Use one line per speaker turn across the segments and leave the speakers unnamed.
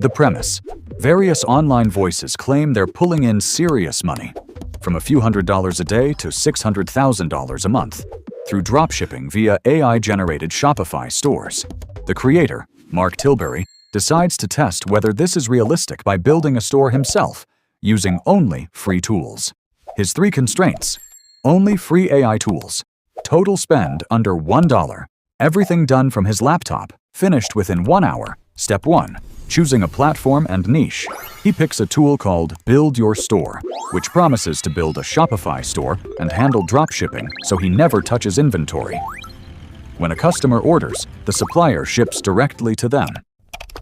The premise: various online voices claim they're pulling in serious money, from a few $100s a day to $600,000 a month, through dropshipping via AI-generated Shopify stores. The creator, Mark Tilbury, decides to test whether this is realistic by building a store himself, using only free tools. His 3 constraints: only free AI tools, total spend under $1, everything done from his laptop, finished within 1 hour. Step 1. Choosing a platform and niche. He picks a tool called Build Your Store, which promises to build a Shopify store and handle dropshipping so he never touches inventory. When a customer orders, the supplier ships directly to them.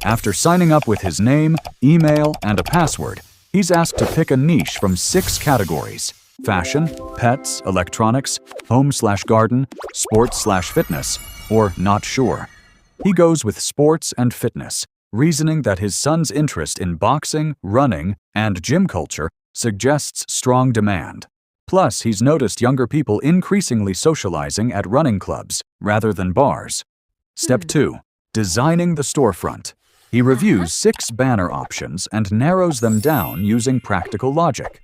After signing up with his name, email, and a password, he's asked to pick a niche from 6 categories: fashion, pets, electronics, home/garden, sports/fitness, or not sure. He goes with sports and fitness, reasoning that his son's interest in boxing, running, and gym culture suggests strong demand. Plus, he's noticed younger people increasingly socializing at running clubs rather than bars. Step 2. Designing the storefront. He reviews 6 banner options and narrows them down using practical logic.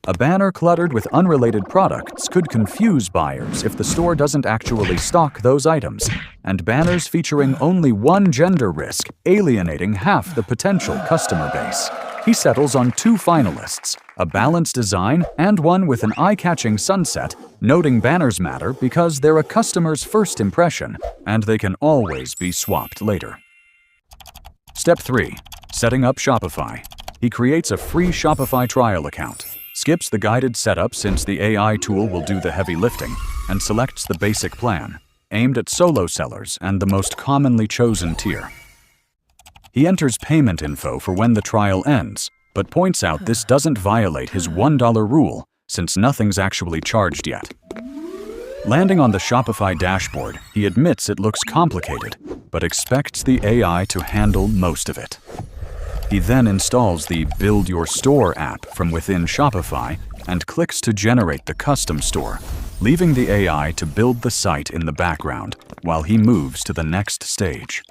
A banner cluttered with unrelated products could confuse buyers if the store doesn't actually stock those items, and banners featuring only one gender risk alienating half the potential customer base. He settles on 2 finalists, a balanced design and one with an eye-catching sunset, noting banners matter because they're a customer's first impression, and they can always be swapped later. Step 3. Setting up Shopify. He creates a free Shopify trial account, skips the guided setup since the AI tool will do the heavy lifting, and selects the basic plan, aimed at solo sellers and the most commonly chosen tier. He enters payment info for when the trial ends, but points out this doesn't violate his $1 rule since nothing's actually charged yet. Landing on the Shopify dashboard, he admits it looks complicated, but expects the AI to handle most of it. He then installs the Build Your Store app from within Shopify and clicks to generate the custom store, leaving the AI to build the site in the background while he moves to the next stage.